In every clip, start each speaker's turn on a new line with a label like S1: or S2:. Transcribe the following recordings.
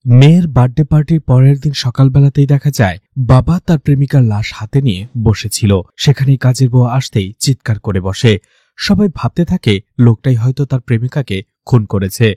S1: মেয়ের বার্থডে পার্টির পরের দিন সকালবেলাতেই দেখা যায় বাবা তার প্রেমিকার লাশ হাতে নিয়ে বসেছিল। সেখানেই কাজের বউ আসতেই চিৎকার করে বসে। সবাই ভাবতে থাকে লোকটাই হয়তো তার প্রেমিকাকে খুন করেছে,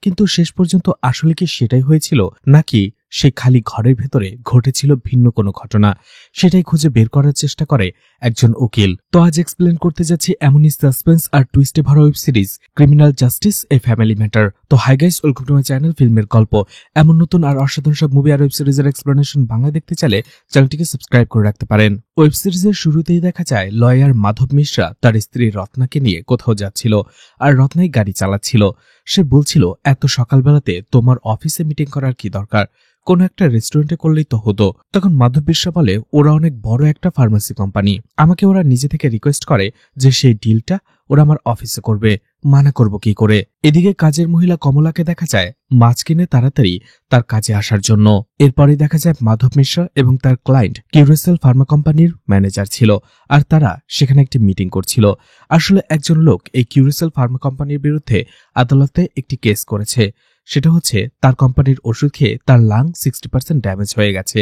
S1: কিন্তু শেষ পর্যন্ত আসলে কি সেটাই হয়েছিল, নাকি সে খালি ঘরের ভেতরে ঘটেছিল ভিন্ন কোনো ঘটনা, সেটাই খুঁজে বের করার চেষ্টা করে একজন উকিল। তো আজ এক্সপ্লেন করতে যাচ্ছি এমনই সাসপেন্স আর টুইস্টে ভরা web series criminal justice a family matter. তো hi guys, welcome to my channel ফিল্মের গল্প। এমন নতুন আর অসাধারণ সব মুভি আর ওয়েব সিরিজের এক্সপ্লেনেশন বাংলা দেখতে চাইলে চ্যানেলটিকে সাবস্ক্রাইব করে রাখতে পারেন। ওয়েব সিরিজের শুরুতেই দেখা যায় লয়ার মাধব মিশ্রা তার স্ত্রী রত্নাকে নিয়ে কোথাও যাচ্ছিল, আর রত্নাই গাড়ি চালাচ্ছিল। সে বলছিল, এত সকালবেলাতে তোমার অফিসে মিটিং করার কি দরকার, কোন একটা রেস্টুরেন্টে করলেই তো হতো। তখন মাধব মিশ্রা বলে, ওরা অনেক বড় একটা ফার্মেসি কোম্পানি, আমাকে ওরা নিজে থেকে রিকোয়েস্ট করে যে সেই ডিলটা ওরা আমার অফিসে করবে, মানা করব কি করে। এদিকে কাজের মহিলা কমলাকে দেখা যায় মাছ কিনে তাড়াতাড়ি তার কাজে আসার জন্য। এরপরে দেখা যায় মাধব মিশ্রা এবং তার ক্লায়েন্ট কিউরেসেল ফার্মা কোম্পানির ম্যানেজার ছিল, আর তারা সেখানে একটি মিটিং করছিল। আসলে একজন লোক এই কিউরেসেল ফার্মা কোম্পানির বিরুদ্ধে আদালতে একটি কেস করেছে। সেটা হচ্ছে তার কোম্পানির ওষুধ খেয়ে তার লাং 60% ড্যামেজ হয়ে গেছে,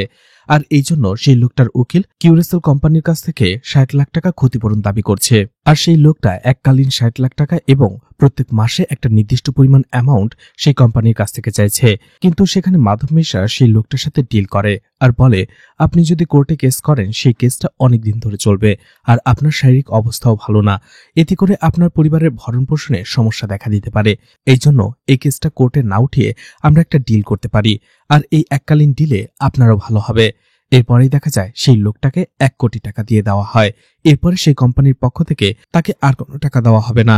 S1: আর এই জন্য সেই লোকটার উকিল কিউরেসেল কোম্পানির কাছ থেকে 60 লাখ টাকা ক্ষতিপূরণ দাবি করছে। আর সেই লোকটা এককালীন 60 লাখ টাকা এবং প্রত্যেক মাসে একটা নির্দিষ্ট পরিমাণ অ্যামাউন্ট সেই কোম্পানির কাছ থেকে চাইছে। কিন্তু সেখানে মাধব মিশ্রা সেই লোকটার সাথে ডিল করে আর বলে, আপনি যদি কোর্টে কেস করেন সেই কেসটা অনেক দিন ধরে চলবে, আর আপনার শারীরিক অবস্থাও ভালো না, এতে করে আপনার পরিবারের ভরণ পোষণে সমস্যা দেখা দিতে পারে। এই জন্য এই কেসটা কোর্টে না উঠিয়ে আমরা একটা ডিল করতে পারি, আর এই এককালীন ডিলে আপনারও ভালো হবে। এরপরেই দেখা যায় সেই লোকটাকে 1 কোটি টাকা দিয়ে দেওয়া হয়। এরপরে সেই কোম্পানির পক্ষ থেকে তাকে আর কোনো টাকা দেওয়া হবে না।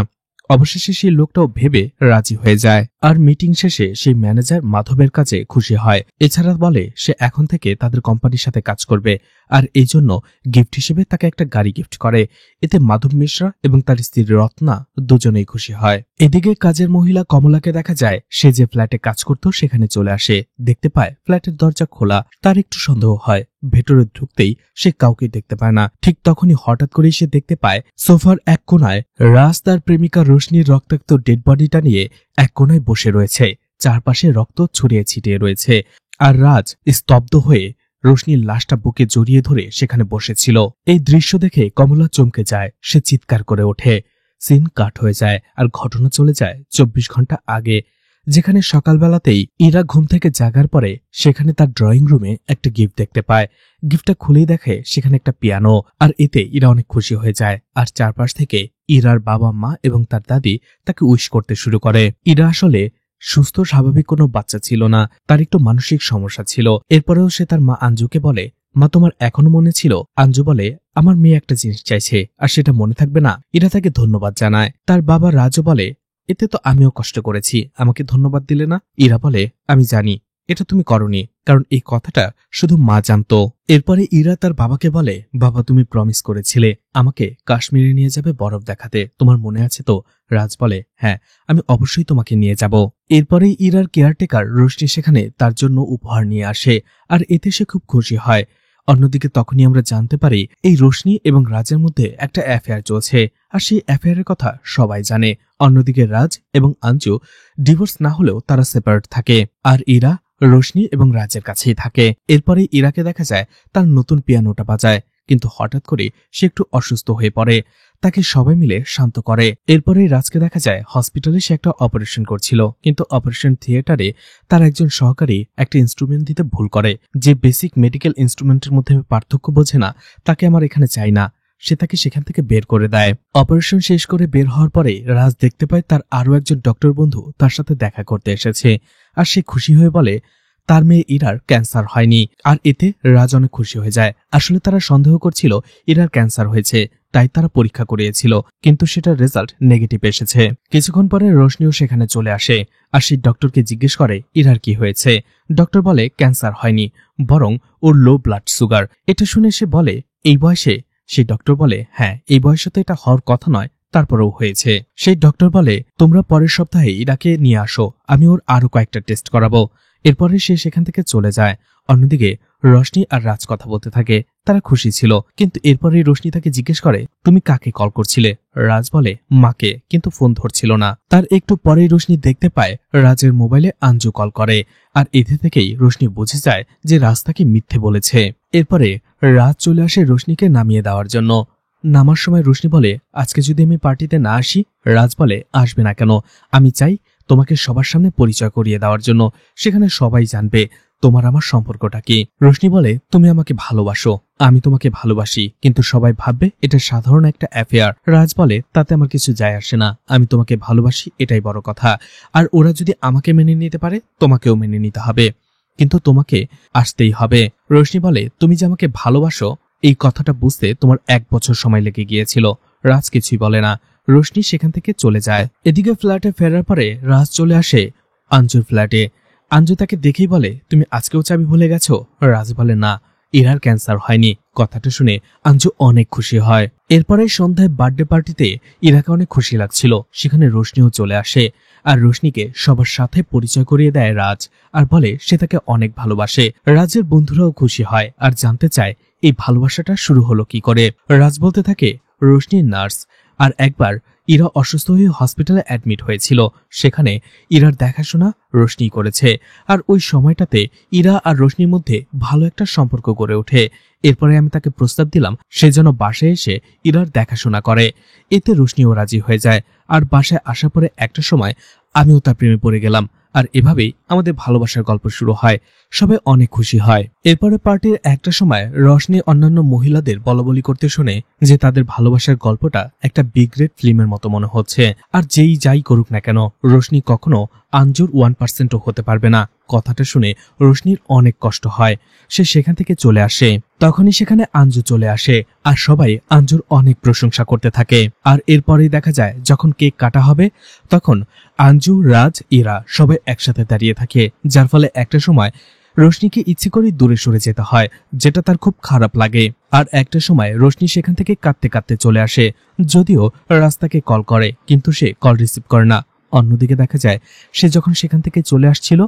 S1: অবশেষে সেই লোকটাও ভেবে রাজি হয়ে যায়, আর মিটিং শেষে সেই ম্যানেজার মাধবের কাছে খুশি হয়। এছাড়া বলে সে এখন থেকে তাদের কোম্পানির সাথে কাজ করবে, আর এই জন্য গিফট হিসেবে তাকে একটা গাড়ি গিফট করে। এতে মাধব মিশ্রা এবং তার স্ত্রী রত্না দুজনেই খুশি হয়। এদিকে কাজের মহিলা কমলাকে দেখা যায় সে যে ফ্ল্যাটে কাজ করত সেখানে চলে আসে। দেখতে পায় ফ্ল্যাটের দরজা খোলা। তার একটু সন্দেহ হয়, ভেতরে ঢুকতেই সে কাউকে দেখতে পায় না। ঠিক তখনই হঠাৎ করেই সে দেখতে পায় সোফার এক কোনায় রাজ তার প্রেমিকা রোশনির রক্তাক্ত ডেড বডিটা নিয়ে এক কোনায় বসে রয়েছে। চারপাশে রক্ত ছড়িয়ে ছিটিয়ে রয়েছে, আর রাজ স্তব্ধ হয়ে রোশনির লাশটা বুকে জড়িয়ে ধরে সেখানে বসেছিল। এই দৃশ্য দেখে কমলা চমকে যায়, সে চিৎকার করে ওঠে। সিন কাট হয়ে যায়, আর ঘটনা চলে যায় 24 ঘন্টা আগে, যেখানে সকালবেলাতেই ইরা ঘুম থেকে জাগার পরে সেখানে তার ড্রয়িং রুমে একটা গিফট দেখতে পায়। গিফটটা খুলেই দেখে সেখানে একটা পিয়ানো, আর এতে ইরা অনেক খুশি হয়ে যায়। আর চারপাশ থেকে ইরার বাবা মা এবং তার দাদি তাকে উইশ করতে শুরু করে। ইরা আসলে সুস্থ স্বাভাবিক কোনো বাচ্চা ছিল না, তার একটু মানসিক সমস্যা ছিল। এরপরেও সে তার মা আঞ্জুকে বলে, মা তোমার এখনো মনে ছিল? আঞ্জু বলে, আমার মেয়ে একটা জিনিস চাইছে, আর সেটা মনে থাকবে না? ইরা তাকে ধন্যবাদ জানায়। তার বাবা রাজও বলে, এতে তো আমিও কষ্ট করেছি, আমাকে ধন্যবাদ দিলে না? ইরা বলে, আমি জানি এটা তুমি করনি, কারণ এই কথাটা শুধু মা জানতো। এরপরে ইরা তার বাবাকে বলে, বাবা তুমি প্রমিস করেছিলে আমাকে কাশ্মীরে নিয়ে যাবে বরফ দেখাতে, তোমার মনে আছে তো? রাজ বলে, হ্যাঁ, আমি অবশ্যই তোমাকে নিয়ে যাব। এরপরেই ইরার কেয়ারটেকার রোশনি সেখানে তার জন্য উপহার নিয়ে আসে, আর এতে সে খুব খুশি হয়। অন্যদিকে তখনই আমরা জানতে পারি এই রোশনি এবং রাজের মধ্যে একটা অ্যাফেয়ার চলছে, আর সেই অ্যাফেয়ারের কথা সবাই জানে। অন্যদিকে রাজ এবং আঞ্জু ডিভোর্স না হলেও তারা সেপারেট থাকে, আর ইরা রোশনি এবং রাজের কাছেই থাকে। এরপরে ইরাকে দেখা যায় তার নতুন পিয়ানোটা বাজায়, কিন্তু হঠাৎ করে সে একটু অসুস্থ হয়ে পড়ে। তাকে সবাই মিলে শান্ত করে। এরপরে রাজকে দেখা যায় হসপিটালে সে একটা অপারেশন করছিল, কিন্তু অপারেশন থিয়েটারে তার একজন সহকারী একটা ইনস্ট্রুমেন্ট দিতে ভুল করে। যে বেসিক মেডিকেল ইনস্ট্রুমেন্টের মধ্যে পার্থক্য বোঝে না, তাকে আমার এখানে চাই না, সে তাকে সেখান থেকে বের করে দেয়। অপারেশন শেষ করে বের হওয়ার পরে রাজ দেখতে পায় তার আরো একজন ডক্টর বন্ধু তার সাথে দেখা করতে এসেছে, আর সে খুশি হয়ে বলে তার মেয়ে ইরার ক্যান্সার হয়নি। আর এতে রাজ অনেক খুশি হয়ে যায়। আসলে তারা সন্দেহ করছিল ইরার ক্যান্সার হয়েছে, তাই তারা পরীক্ষা করিয়েছিল, কিন্তু সেটার রেজাল্ট নেগেটিভ এসেছে। কিছুক্ষণ পরে রোশনিও সেখানে চলে আসে, আর সেই ডক্টরকে জিজ্ঞেস করে ইরার কি হয়েছে। ডক্টর বলে ক্যান্সার হয়নি, বরং ওর লো ব্লাড সুগার। এটা শুনে সে বলে, এই বয়সে? সেই ডক্টর বলে, হ্যাঁ, এই বয়সে তো এটা হওয়ার কথা নয়, তারপরেও হয়েছে। সেই ডক্টর বলে, তোমরা পরের সপ্তাহে ইরাকে নিয়ে আসো, আমি ওর আরো কয়েকটা টেস্ট করাবো। এরপরে সে সেখান থেকে চলে যায়। অন্যদিকে রোশনি আর রাজ কথা বলতে থাকে। তারা খুশি ছিল, কিন্তু এরপরেই রোশনি তাকে জিজ্ঞেস করে, তুমি কাকে কল করছিলে? রাজ বলে, মাকে, কিন্তু ফোন ধরছিল না। তার একটু পরেই রোশনি দেখতে পায় রাজের মোবাইলে আঞ্জু কল করে, আর এতে থেকেই রোশনি বুঝে যায় যে রাজ তাকে মিথ্যে বলেছে। এরপরে রাজ চলে আসে রোশনিকে নামিয়ে দেওয়ার জন্য। নামার সময় রোশনি বলে, আজকে যদি আমি পার্টিতে না আসি? রাজ বলে, আসবে না কেন? আমি চাই তোমাকে সবার সামনে পরিচয় করিয়ে দেওয়ার জন্য, সেখানে সবাই জানবে তোমার আমার সম্পর্কটা কি। রোশনি বলে, তুমি আমাকে ভালোবাসো, আমি তোমাকে ভালোবাসি, কিন্তু সবাই ভাববে এটা সাধারণ একটা অ্যাফেয়ার। রাজ বলে, তাতে আমার কিছু যায় আসে না, আমি তোমাকে ভালোবাসি, এটাই বড় কথা। আর ওরা যদি আমাকে মেনে নিতে পারে, তোমাকেও মেনে নিতে হবে, কিন্তু তোমাকে আসতেই হবে। রোশনি বলে, তুমি যে আমাকে ভালোবাসো এই কথাটা বুঝতে তোমার 1 বছর সময় লেগে গিয়েছিল। রাজ কিছুই বলে না। রোশনি সেখান থেকে চলে যায়। এদিকে ফ্ল্যাটে ফেরার পরে রাজ চলে আসে আঞ্জুর ফ্ল্যাটে। আঞ্জু তাকে দেখেই বলে, তুমি আজকেও চাবি ভুলে গেছো? রাজ বলে, না, ইরার ক্যান্সার হয়নি। কথাটা শুনে আঞ্জু অনেক খুশি হয়। এরপরে সন্ধ্যায় বার্থডে পার্টিতে ইরাকে অনেক খুশি লাগছিল। সেখানে রোশনিও চলে আসে, আর রোশনিকে সবার সাথে পরিচয় করিয়ে দেয় রাজ, আর বলে সে তাকে অনেক ভালোবাসে। রাজের বন্ধুরাও খুশি হয় আর জানতে চায় এই ভালোবাসাটা শুরু হলো কি করে। রাজ বলতে থাকে, রোশনির নার্স, আর একবার ইরা অসুস্থ হয়ে হসপিটালে অ্যাডমিট হয়েছিল, সেখানে ইরার দেখাশোনা রোশনি করেছে। আর ওই সময়টাতে ইরা আর রোশনির মধ্যে ভালো একটা সম্পর্ক গড়ে ওঠে। এরপরে আমি তাকে প্রস্তাব দিলাম সে যেন বাসায় এসে ইরার দেখাশোনা করে। এতে রোশনিও রাজি হয়ে যায়। আর বাসায় আসার পরে একটা সময় আমিও তার প্রেমে পড়ে গেলাম, আর এভাবেই আমাদের ভালোবাসার গল্প শুরু হয়। সবাই অনেক খুশি হয়। এরপরে পার্টির একটা সময় রোশনি অন্যান্য মহিলাদের বলাবলি করতে শুনে যে তাদের ভালোবাসার গল্পটা একটা বিগ রেড ফিল্মের মতো মনে হচ্ছে, আর যেই যাই করুক না কেন রোশনি কখনো আঞ্জুর 1%ও হতে পারবে না। কথাটা শুনে রোশনির অনেক কষ্ট হয়। সে সেখান থেকে চলে আসে। তখনই সেখানে আঞ্জু চলে আসে, আর সবাই আঞ্জুর অনেক প্রশংসা করতে থাকে। আর এরপরেই দেখা যায় যখন কেক কাটা হবে, তখন আঞ্জু, রাজ, ইরা সবাই একসাথে দাঁড়িয়ে থাকে, যার ফলে একটা সময় রোশনিকে ইচ্ছে করে দূরে সরে যেতে হয়, যেটা তার খুব খারাপ লাগে। আর একটা সময় রোশনি সেখান থেকে কাঁদতে কাঁদতে চলে আসে। যদিও রাজ তাকে কল করে, কিন্তু সে কল রিসিভ করে না। অন্যদিকে দেখা যায় সে যখন সেখান থেকে চলে আসছিল,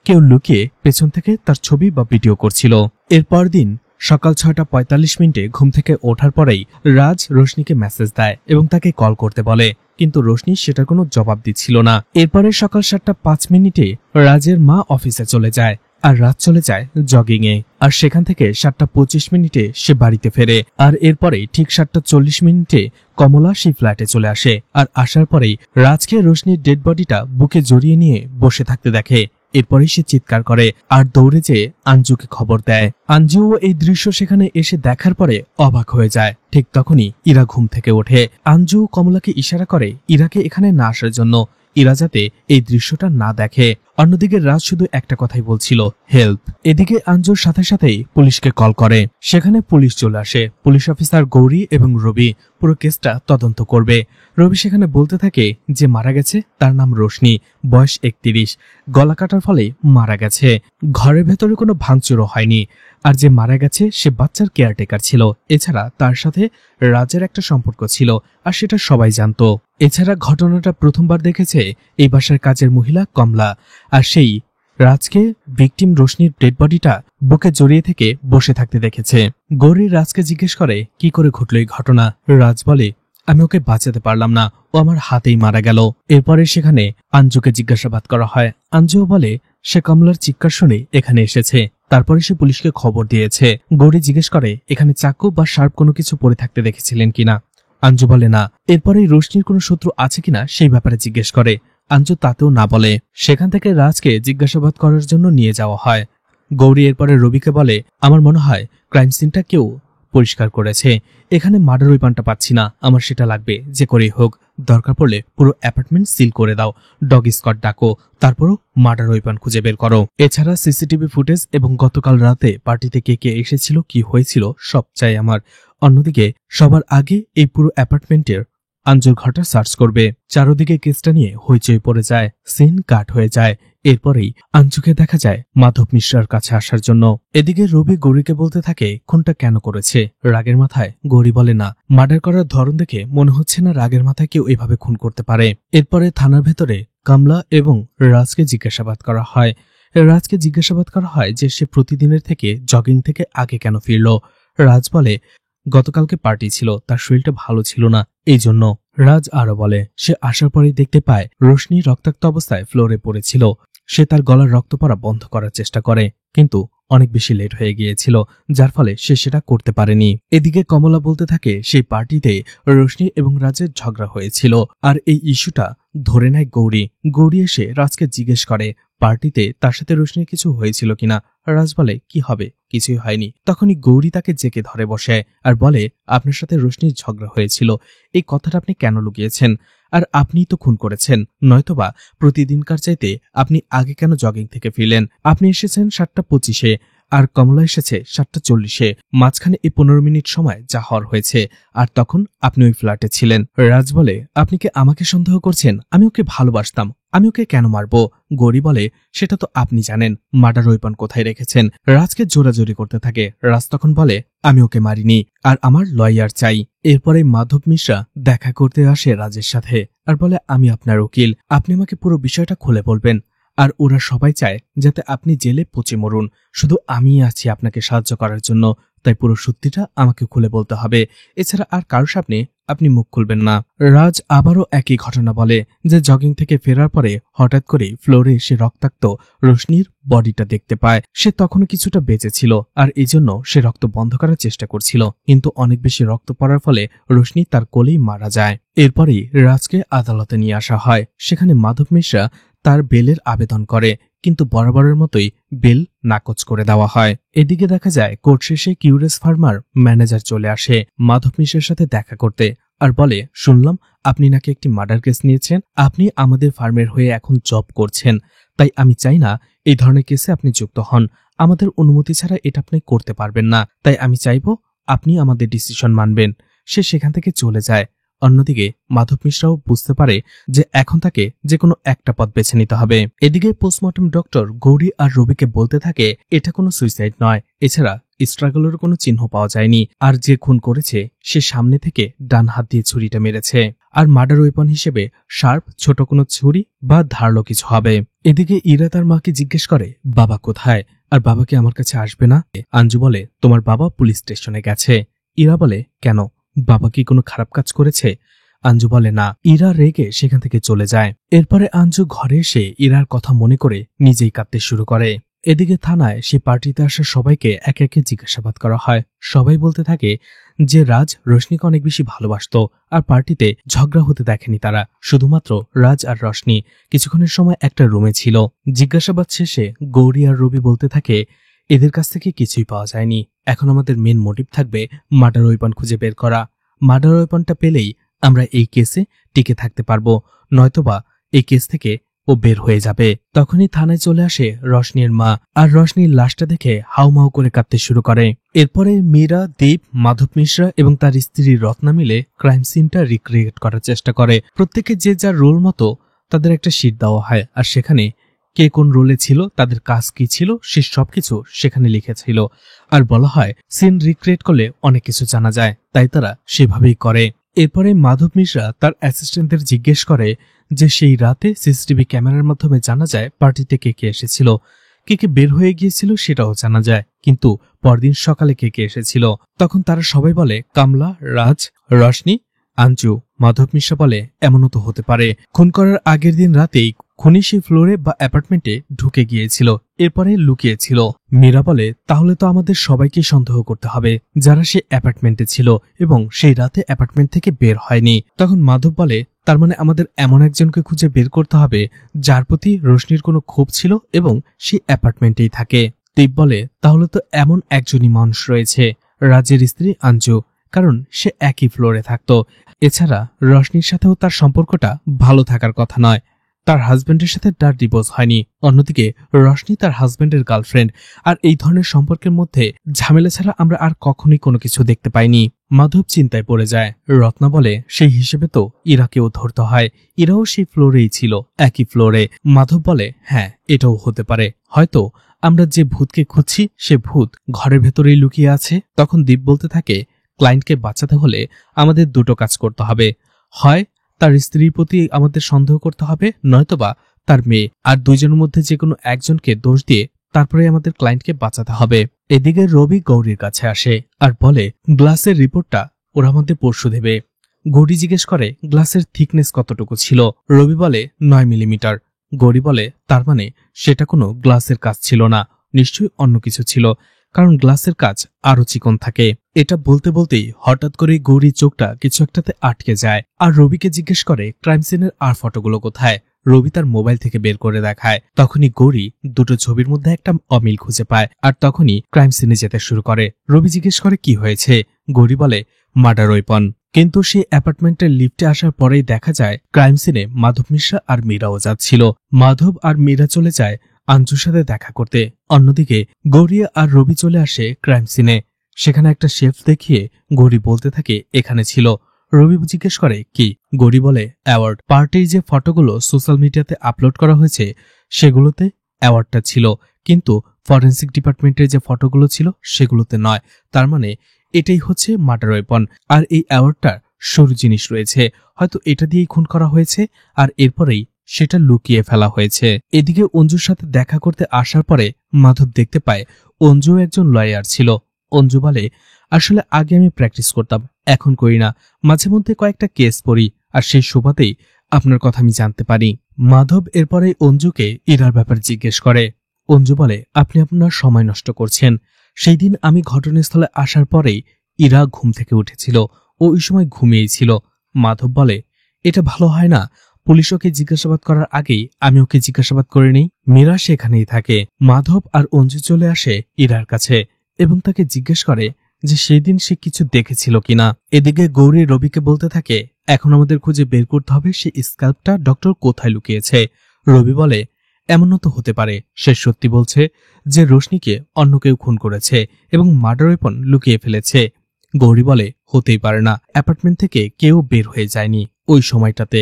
S1: কেউ লুকিয়ে পেছন থেকে তার ছবি বা ভিডিও করছিল। এরপর দিন সকাল 6:45 ঘুম থেকে ওঠার পরেই রাজ রোশনিকে মেসেজ দেয় এবং তাকে কল করতে বলে, কিন্তু রোশনি সেটার কোনো জবাব দিচ্ছিল না। এরপরে সকাল 7:05 রাজের মা অফিসে চলে যায়, আর রাজ চলে যায় জগিং এ। আর সেখান থেকে 7:25 সে বাড়িতে ফেরে। আর এরপরে ঠিক 7:40 কমলা সেই ফ্ল্যাটে চলে আসে। আর আসার পরেই রাজকে রোশনির ডেড বডিটা বুকে জড়িয়ে নিয়ে বসে থাকতে দেখে। এরপরেই সে চিৎকার করে আর দৌড়ে যেয়ে আঞ্জুকে খবর দেয়। আঞ্জুও এই দৃশ্য সেখানে এসে দেখার পরে অবাক হয়ে যায়। ঠিক তখনই ইরা ঘুম থেকে ওঠে। আঞ্জু কমলাকে ইশারা করে ইরাকে এখানে না আসার জন্য, ইরা যাতে এই দৃশ্যটা না দেখে। অন্যদিকে রাজ শুধু একটা কথাই বলছিল, হেল্প। এদিকে আঞ্জুর সাথে সাথেই পুলিশকে কল করে। সেখানে পুলিশ চলে আসে। পুলিশ অফিসার গৌরী এবং রবি পুরো কেসটা তদন্ত করবে। রবি সেখানে বলতে থাকে যে মারা গেছে তার নাম রোশনি, বয়স 31, গলা কাটার ফলে মারা গেছে। ঘরের ভেতরে কোনো ভাঙচুরও হয়নি। আর যে মারা গেছে সে বাচ্চার কেয়ারটেকার ছিল। এছাড়া তার সাথে রাজের একটা সম্পর্ক ছিল, আর সেটা সবাই জানতো। এছাড়া ঘটনাটা প্রথমবার দেখেছে এই বাসার কাজের মহিলা কমলা, আর সেই রাজকে ভিকটিম রোশনির ডেড বডিটা বুকে জড়িয়ে থেকে বসে থাকতে দেখেছে। গৌরী রাজকে জিজ্ঞেস করে কি করে ঘটল এই ঘটনা। রাজ বলে, আমি ওকে বাঁচাতে পারলাম না, ও আমার হাতেই মারা গেল। এরপরে সেখানে আঞ্জুকে জিজ্ঞাসাবাদ করা হয়। আঞ্জুও বলে সে কমলার চিৎকার শুনে এখানে এসেছে, তারপরে সে পুলিশকে খবর দিয়েছে। গৌরী জিজ্ঞেস করে এখানে চাকু বা শার্প কোনো কিছু পরে থাকতে দেখেছিলেন কিনা। আঞ্জু বলে না। এরপরে রোশনির কোনো শত্রু আছে কিনা সেই ব্যাপারে জিজ্ঞেস করে। আঞ্জু তাতেও না বলে। সেখান থেকে রাজকে জিজ্ঞাসাবাদ করার জন্য নিয়ে যাওয়া হয়। গৌরী এরপরে রবিকে বলে, আমার মনে হয় ক্রাইম সিনটা কেউ পরিষ্কার করেছে। এখানে মার্ডার ওয়েপনটা পাচ্ছি না, আমার সেটা লাগবে যে করেই হোক। দরকার পড়লে পুরো অ্যাপার্টমেন্ট সিল করে দাও, ডগ স্কোয়াড ডাকো, তারপরও মার্ডার ওয়েপন খুঁজে বের করো। এছাড়া সিসিটিভি ফুটেজ এবং গতকাল রাতে পার্টিতে কে কে এসেছিল, কি হয়েছিল সব চাই আমার। অন্যদিকে সবার আগে এই পুরো অ্যাপার্টমেন্টের আঞ্জুর ঘরটা সার্চ করবে। চারদিকে কেসটা নিয়ে হইচই পড়ে যায়, সিন কাট হয়ে যায়। এরপরেই আঞ্জুকে দেখা যায় মাধব মিশ্রার কাছে আসার জন্য। এদিকে রবি গৌরীকে বলতে থাকে খুনটা কেন করেছে। রাগের মাথায় গৌরী বলে না, মার্ডার করার ধরন দেখে মনে হচ্ছে না রাগের মাথায় কেউ এভাবে খুন করতে পারে। এরপরে থানার ভেতরে কমলা এবং রাজকে জিজ্ঞাসাবাদ করা হয়। রাজকে জিজ্ঞাসাবাদ করা হয় যে সে প্রতিদিনের থেকে জগিং থেকে আগে কেন ফিরল। রাজ বলে গতকালকে পার্টি ছিল, তার শরীরটা ভালো ছিল না, এই জন্য। রাজ আরো বলে সে আসার পরেই দেখতে পায় রোশনি রক্তাক্ত অবস্থায় ফ্লোরে পড়েছিল। সে তার গলার রক্ত পড়া বন্ধ করার চেষ্টা করে, কিন্তু অনেক বেশি লেট হয়ে গিয়েছিল, যার ফলে সে সেটা করতে পারেনি। এদিকে কমলা বলতে থাকে সেই পার্টিতে রোশনি এবং রাজের ঝগড়া হয়েছিল, আর এই ইস্যুটা ধরে নেয় গৌরী। গৌরী এসে রাজকে জিজ্ঞেস করে পার্টিতে তার সাথে রোশনির কিছু হয়েছিল কিনা। রাজ বলে কি হবে, কিছুই হয়নি। তখনই গৌরী তাকে জেকে ধরে বসে আর বলে আপনার সাথে রোশনির ঝগড়া হয়েছিল, এই কথাটা আপনি কেন লুকিয়েছেন? আর আপনিই তো খুন করেছেন, নয়তোবা প্রতিদিনকার চাইতে আপনি আগে কেন জগিং থেকে ফিরলেন? আপনি এসেছেন 7:25-এ আর কমলা এসেছে 7:40-এ। মাঝখানে এই 15 মিনিট সময় যা হওয়ার হয়েছে, আর তখন আপনি ওই ফ্ল্যাটে ছিলেন। রাজ বলে আপনি কি আমাকে সন্দেহ করছেন? আমি ওকে ভালোবাসতাম, আমি ওকে কেন মারবো? গৌরী বলে সেটা তো আপনি জানেন, মার্ডার ওয়েপন কোথায় রেখেছেন। রাজকে জোরাজোরি করতে থাকে। রাজ তখন বলে আমি ওকে মারিনি, আর আমার লয়ার চাই। এরপরে মাধব মিশ্রা দেখা করতে আসে রাজের সাথে আর বলে আমি আপনার উকিল, আপনি আমাকে পুরো বিষয়টা খুলে বলবেন। আর ওরা সবাই চায় যাতে আপনি জেলে পচে মরুন, শুধু আমিই আছি আপনাকে সাহায্য করার জন্য, তাই পুরো সত্যিটা আমাকে খুলে বলতে হবে, এছাড়া আর কারোর সামনে আপনি মুখ খুলবেন না। রাজ আবারও একই ঘটনা বলে যে জগিং থেকে ফেরার পরে হঠাৎ করে ফ্লোরে এসে রক্তাক্ত রোশনির বডিটা দেখতে পায়। সে তখনও কিছুটা বেঁচে ছিল, আর এই জন্য সে রক্ত বন্ধ করার চেষ্টা করছিল, কিন্তু অনেক বেশি রক্ত পড়ার ফলে রোশনি তার কোলেই মারা যায়। এরপরই রাজকে আদালতে নিয়ে আসা হয়। সেখানে মাধব মিশ্রা তার বেলের আবেদন করে, কিন্তু বরাবরের মতোই বেল নাকচ করে দেওয়া হয়। এদিকে দেখা যায় কোর্ট শেষে কিউরেস ফার্মার ম্যানেজার চলে আসে মাধব মিশ্রের সাথে দেখা করতে আর বলে শুনলাম আপনি নাকি একটি মার্ডার কেস নিয়েছেন, আপনি আমাদের ফার্মের হয়ে এখন জব করছেন, তাই আমি চাই না এই ধরনের কেসে আপনি যুক্ত হন। আমাদের অনুমতি ছাড়া এটা আপনি করতে পারবেন না, তাই আমি চাইব আপনি আমাদের ডিসিশন মানবেন। সে সেখান থেকে চলে যায়। অন্যদিকে মাধব মিশ্রাও বুঝতে পারে যে এখন তাকে যে কোনো একটা পথ বেছে নিতে হবে। এদিকে পোস্টমর্টম ডক্টর গৌরী আর রবিকে বলতে থাকে এটা কোনো সুইসাইড নয়, এছাড়া স্ট্রাগলের কোনো চিহ্ন পাওয়া যায়নি, আর যে খুন করেছে সে সামনে থেকে ডান হাত দিয়ে ছুরিটা মেরেছে, আর মার্ডার ওয়েপন হিসেবে শার্প ছোট কোনো ছুরি বা ধারালো কিছু হবে। এদিকে ইরা তার মাকে জিজ্ঞেস করে বাবা কোথায়, আর বাবা কি আমার কাছে আসবে না? আঞ্জু বলে তোমার বাবা পুলিশ স্টেশনে গেছে। ইরা বলে কেন, বাবা কি কোনো খারাপ কাজ করেছে? আঞ্জু বলে না। ইরা রেগে সেখান থেকে চলে যায়। এরপরে আঞ্জু ঘরে এসে ইরার কথা মনে করে নিজেই কাঁদতে শুরু করে। এদিকে থানায় সে পার্টিতে আসা সবাইকে একে একে জিজ্ঞাসাবাদ করা হয়। সবাই বলতে থাকে যে রাজ রোশনিকে অনেক বেশি ভালোবাসত, আর পার্টিতে ঝগড়া হতে দেখেনি তারা, শুধুমাত্র রাজ আর রোশনি কিছুক্ষণের সময় একটা রুমে ছিল। জিজ্ঞাসাবাদ শেষে গৌরী আর রবি বলতে থাকে এদের কাছ থেকে কিছুই পাওয়া যায়নি, এখন আমাদের মেন মোটিভ থাকবে মার্ডার ওয়েপন খুঁজে বের করা। মার্ডার ওয়েপনটা পেলেই আমরা এই কেসে টিকে থাকতে পারবো, নয়তোবা এই কেস থেকে ও বের হয়ে যাবে। তখনই থানায় চলে আসে রোশনির মা, আর রোশনির লাশটা দেখে হাউমাউ করে কাঁদতে শুরু করে। এরপরে মীরা, দীপ, মাধব মিশ্রা এবং তার স্ত্রী রত্না মিলে ক্রাইম সিনটা রিক্রিয়েট করার চেষ্টা করে। প্রত্যেকে যে যার রোল মতো তাদের একটা শিট দেওয়া হয়, আর সেখানে কে কোন রোলে ছিল, তাদের কাজ কি ছিল, সে সবকিছু সেখানে লিখেছিল। আর বলা হয় সিন রিক্রিয়েট করলে অনেক কিছু জানা যায়, তাই তারা সেভাবেই করে। এরপরে মাধব মিশ্রা তার অ্যাসিস্ট্যান্টদের জিজ্ঞেস করে যে সেই রাতে সিসিটিভি ক্যামেরার মাধ্যমে জানা যায় পার্টিতে কে কে এসেছিল, কে কে বের হয়ে গিয়েছিল সেটাও জানা যায়, কিন্তু পরদিন সকালে কে কে এসেছিল। তখন তারা সবাই বলে কামলা, রাজ, রোশনি, আঞ্জু। মাধব মিশ্রা বলে এমনও তো হতে পারে খুন করার আগের দিন রাতেই খুনি সেই ফ্লোরে বা অ্যাপার্টমেন্টে ঢুকে গিয়েছিল, এরপরে লুকিয়েছিল। মীরা বলে তাহলে তো আমাদের সবাইকে সন্দেহ করতে হবে যারা সে অ্যাপার্টমেন্টে ছিল এবং সেই রাতে অ্যাপার্টমেন্ট থেকে বের হয়নি। তখন মাধব বলে তার মানে আমাদের এমন একজনকে খুঁজে বের করতে হবে যার প্রতি রোশনির কোনো ক্ষোভ ছিল এবং সে অ্যাপার্টমেন্টেই থাকে। দীপ বলে তাহলে তো এমন একজনই মানুষ রয়েছে, রাজের স্ত্রী আঞ্জু, কারণ সে একই ফ্লোরে থাকতো। এছাড়া রোশনির সাথেও তার সম্পর্কটা ভালো থাকার কথা নয়, তার হাজবেন্ডের সাথে তার ডিভোর্স হয়নি। অন্যদিকে রোশনি তার হাজবেন্ডের গার্লফ্রেন্ড, আর এই ধরনের সম্পর্কের মধ্যে ঝামেলা ছাড়া আমরা আর কখনোই কোনো কিছু দেখতে পাইনি। মাধব চিন্তায় পড়ে যায়। রত্না বলে সেই হিসেবে তো ইরাকেও ধরতে হয়, ইরাও সেই ফ্লোরেই ছিল, একই ফ্লোরে। মাধব বলে হ্যাঁ এটাও হতে পারে, হয়তো আমরা যে ভূতকে খুঁজছি সে ভূত ঘরের ভেতরেই লুকিয়ে আছে। তখন দীপ বলতে থাকে ক্লায়েন্টকে বাঁচাতে হলে আমাদের দুটো কাজ করতে হবে, হয় তার স্ত্রীর প্রতি আমাদের সন্দেহ করতে হবে, নয়তোবা তার মেয়ে, আর দুইজনের মধ্যে যে কোনো একজনকে দোষ দিয়ে তারপরে আমাদের ক্লায়েন্টকে বাঁচাতে হবে। এদিকে রবি গৌরীর কাছে আসে আর বলে গ্লাসের রিপোর্টটা ওরা আমাদের পরশু দেবে। গৌরী জিজ্ঞেস করে গ্লাসের থিকনেস কতটুকু ছিল। রবি বলে 9 মিলিমিটার। গৌরী বলে তার মানে সেটা কোনো গ্লাসের কাজ ছিল না, নিশ্চয়ই অন্য কিছু ছিল, কারণ গ্লাসের কাজ আরো চিকন থাকে। এটা বলতে বলতেই হঠাৎ করে গৌরীর চোখটা কিছু একটাতে আটকে যায় আর রবিকে জিজ্ঞেস করে ক্রাইম সিনের আর ফটোগুলো কোথায়। রবি তার মোবাইল থেকে বের করে দেখায়। তখনই গৌরী দুটো ছবির মধ্যে একটা অমিল খুঁজে পায় আর তখনই ক্রাইম সিনে যেতে শুরু করে। রবি জিজ্ঞেস করে কি হয়েছে। গৌরী বলে মার্ডার ওয়েপন। কিন্তু সেই অ্যাপার্টমেন্টের লিফটে আসার পরেই দেখা যায় ক্রাইম সিনে মাধব মিশ্রা আর মীরাও যাচ্ছিল। মাধব আর মীরা চলে যায় আঞ্জুর সাথে দেখা করতে। অন্যদিকে গৌরী আর রবি চলে আসে ক্রাইম সিনে। সেখানে একটা শেফ দেখিয়ে গৌরী বলতে থাকে এখানে ছিল। রবি জিজ্ঞেস করে কি। গৌরী বলে অ্যাওয়ার্ড পার্টির যে ফটোগুলো সোশ্যাল মিডিয়াতে আপলোড করা হয়েছে সেগুলোতে অ্যাওয়ার্ডটা ছিল, কিন্তু ফরেন্সিক ডিপার্টমেন্টের যে ফটোগুলো ছিল সেগুলোতে নয়। তার মানে এটাই হচ্ছে মার্ডার ওয়েপন। আর এই অ্যাওয়ার্ডটার সরু জিনিস রয়েছে, হয়তো এটা দিয়েই খুন করা হয়েছে আর এরপরেই সেটা লুকিয়ে ফেলা হয়েছে। এদিকে অঞ্জুর সাথে দেখা করতে আসার পরে মাধব দেখতে পায় অঞ্জু একজন লয়ার ছিল। অঞ্জু বলে আসলে আগে আমি প্র্যাকটিস করতাম, এখন করি না, মাঝে মধ্যে কয়েকটা কেস পড়ি আর সেই সুবাদেই আপনার কথা আমি জানতে পারি। মাধব এরপরে অঞ্জুকে ইরার ব্যাপার জিজ্ঞেস করে। অঞ্জু বলে আপনি আপনার সময় নষ্ট করছেন। সেই দিন আমি ঘটনাস্থলে আসার পরেই ইরা ঘুম থেকে উঠেছিল, ও ওই সময় ঘুমিয়েই ছিল। মাধব বলে এটা ভালো হয় না, পুলিশ ওকে জিজ্ঞাসাবাদ করার আগেই আমি ওকে জিজ্ঞাসাবাদ করে নিই। মীরা সেখানেই থাকে। মাধব আর অঞ্জু চলে আসে ইরার কাছে এবং তাকে জিজ্ঞেস করে যে সেদিন সে কিছু দেখেছিল কিনা। এদিকে গৌরী রবিকে বলতে থাকে এখন আমাদের খুঁজে বের করতে হবে সেই স্ক্যাল্পটা ডক্টর কোথায় লুকিয়েছে। রবি বলে এমনও তো হতে পারে সে সত্যি বলছে যে রোশনিকে অন্য কেউ খুন করেছে এবং মার্ডার ওয়েপন লুকিয়ে ফেলেছে। গৌরী বলে হতেই পারে না, অ্যাপার্টমেন্ট থেকে কেউ বের হয়ে যায়নি ওই সময়টাতে,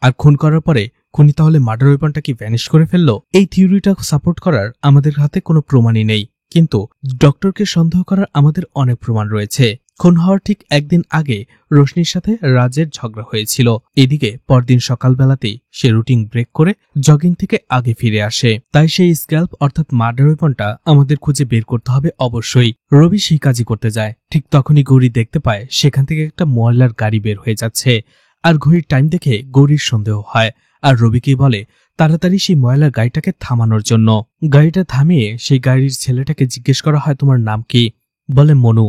S1: আর খুন করার পরে খুনি তাহলে মার্ডার ওয়েপনটা কি ভ্যানিশ করে ফেললো। এই থিওরিটা সাপোর্ট করার আমাদের হাতে কোনো প্রমাণই নেই, কিন্তু ডক্টরকে সন্দেহ করার আমাদের অনেক প্রমাণ রয়েছে। খুন হওয়ার ঠিক একদিন আগে রোশনির সাথে রাজের ঝগড়া হয়েছিল। এদিকে পরদিন সকালবেলাতেই সে রুটিন ব্রেক করে জগিং থেকে আগে ফিরে আসে। তাই সেই স্ক্যাল্প অর্থাৎ মার্ডার ওয়েপনটা আমাদের খুঁজে বের করতে হবে অবশ্যই। রবি সেই কাজই করতে যায়। ঠিক তখনই গৌরী দেখতে পায় সেখান থেকে একটা ময়লার গাড়ি বের হয়ে যাচ্ছে আর ঘড়ির টাইম দেখে গৌরীর সন্দেহ হয় আর রবিকে বলে তাড়াতাড়ি সেই ময়লার গাড়িটাকে থামানোর জন্য। গাড়িটা থামিয়ে সেই গাড়ির ছেলেটাকে জিজ্ঞেস করা হয় তোমার নাম কি। বলে মনু।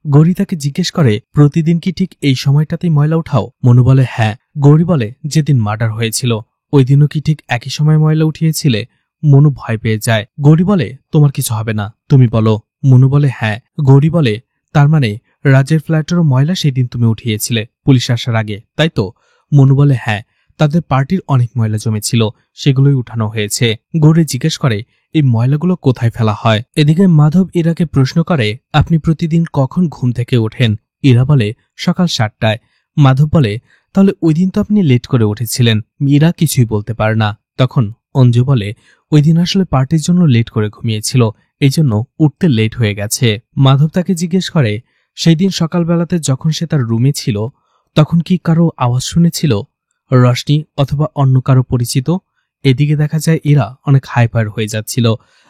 S1: গৌরী তাকে জিজ্ঞেস করে প্রতিদিন কি ঠিক এই সময়টাতেই ময়লা উঠাও। মনু বলে হ্যাঁ। গৌরী বলে যেদিন মার্ডার হয়েছিল ওই দিনও কি ঠিক একই সময় ময়লা উঠিয়েছিলে। মনু ভয় পেয়ে যায়। গৌরী বলে তোমার কিছু হবে না, তুমি বলো। মনু বলে হ্যাঁ। গৌরী বলে তার মানে রাজের ফ্ল্যাটেরও ময়লা সেদিন তুমি উঠিয়েছিলে পুলিশ আসার আগে, তাই তো। মনু বলে হ্যাঁ, তাদের পার্টির অনেক ময়লা জমেছিল, সেগুলোই উঠানো হয়েছে। গৌরী জিজ্ঞেস করে এই ময়লাগুলো কোথায় ফেলা হয়। এদিকে মাধব ইরাকে প্রশ্ন করে আপনি প্রতিদিন কখন ঘুম থেকে ওঠেন। ইরা বলে সকাল 7টায়। মাধব বলে তাহলে ওই দিন তো আপনি লেট করে উঠেছিলেন। ইরা কিছুই বলতে পারে না। তখন অঞ্জু বলে ওই দিন আসলে পার্টির জন্য লেট করে ঘুমিয়েছিল, এই জন্য উঠতে লেট হয়ে গেছে। মাধব তাকে জিজ্ঞেস করে সেই দিন সকালবেলাতে যখন সে তার রুমে ছিল তখন কি কারো আওয়াজ শুনেছিল, রশনি অথবা অন্য কারো পরিচিত। এদিকে দেখা যায় এরা অনেক হাইপার হয়ে যাচ্ছিল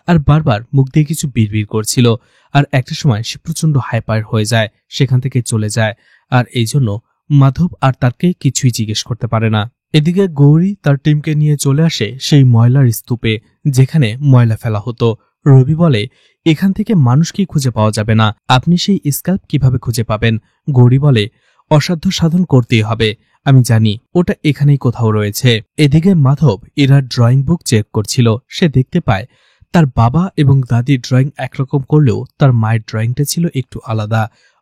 S1: আর বারবার মুখ দিয়ে কিছু বিড়বিড় করছিল আর একটা সময় সে প্রচন্ড হাইপার হয়ে যায়, সেখান থেকে চলে যায় আর এই জন্য মাধব আর তাকে কিছুই জিজ্ঞেস করতে পারে না। এদিকে গৌরী তার টিমকে নিয়ে চলে আসে সেই ময়লার স্তূপে যেখানে ময়লা ফেলা হতো। রবি বলে এখান থেকে মানুষকেই খুঁজে পাওয়া যাবে না, আপনি সেই স্ক্যাল্প কিভাবে খুঁজে পাবেন। গৌরী বলে অসাধ্য সাধন করতেই হবে, আমি জানি ওটা এখানেই কোথাও রয়েছে। এদিকে মাধব ইরার ড্রয়িং বুক চেক করছিল। সে দেখতে পায় তার বাবা এবং দাদির ড্রয়িং একরকম করলেও তার মায়ের ড্রয়িংটা ছিল একটু আলাদা।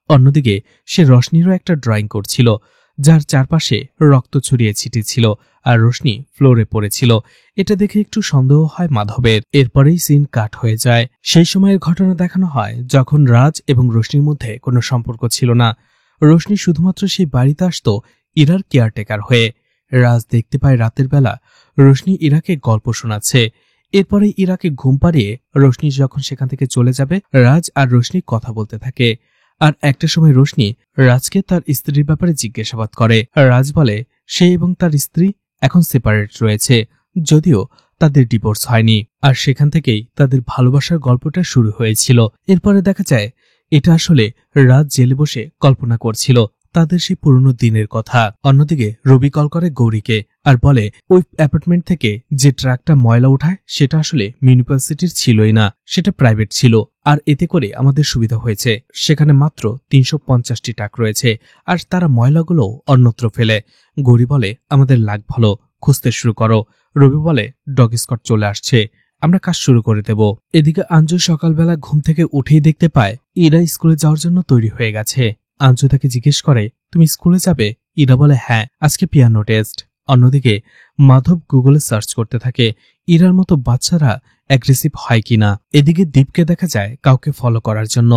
S1: অন্যদিকে সে রশনিরও একটা ড্রয়িং করছিল যার চারপাশে রক্ত ছড়িয়ে ছিটিয়েছিল আর রশনি ফ্লোরে পড়েছিল। এটা দেখে একটু সন্দেহ হয় মাধবের। এরপরেই সিন কাট হয়ে যায়। সেই সময়ের ঘটনা দেখানো হয় যখন রাজ এবং রশনির মধ্যে কোনো সম্পর্ক ছিল না। রশনি শুধুমাত্র সেই বাড়িতে আসতো ইরার কেয়ারটেকার হয়ে। রাজ দেখতে পায় রাতের বেলা রশনি ইরাকে গল্প শোনাচ্ছে। এরপরে ইরাকে ঘুম পাড়িয়ে রশনি যখন সেখান থেকে চলে যাবে রাজ আর রশনি কথা বলতে থাকে। আর একটা সময় রশনি রাজকে তার স্ত্রীর ব্যাপারে জিজ্ঞাসাবাদ করে। রাজ বলে সে এবং তার স্ত্রী এখন সেপারেট রয়েছে, যদিও তাদের ডিভোর্স হয়নি, আর সেখান থেকেই তাদের ভালোবাসার গল্পটা শুরু হয়েছিল। এরপরে দেখা যায় এটা আসলে রাজ জেলে বসে কল্পনা করছিল তাদের সেই পুরনো দিনের কথা। অন্যদিকে রবি কল করে গৌরীকে আর বলে ওই অ্যাপার্টমেন্ট থেকে যে ট্রাকটা ময়লা উঠায় সেটা আসলে মিউনিসিপ্যালিটির ছিলই না, সেটা প্রাইভেট ছিল, আর এতে করে আমাদের সুবিধা হয়েছে। সেখানে মাত্র 350টি ট্রাক রয়েছে, আর তারা ময়লাগুলো অন্যত্র ফেলে। গৌরী বলে আমাদের লাগ ভালো, খুঁজতে শুরু করো। রবি বলে ডগ স্কট চলে আসছে, আমরা কাজ শুরু করে দেব। এদিকে আঞ্জু সকালবেলা ঘুম থেকে উঠেই দেখতে পায় ইরা স্কুলে যাওয়ার জন্য তৈরি হয়ে গেছে। আঞ্জু তাকে জিজ্ঞেস করে তুমি স্কুলে যাবে? ইরা বলে হ্যাঁ, আজকে পিয়ানো টেস্ট। অন্যদিকে মাধব গুগলে সার্চ করতে থাকে ইরার মতো বাচ্চারা অ্যাগ্রেসিভ হয় কিনা। এদিকে দীপকে দেখা যায় কাউকে ফলো করার জন্য।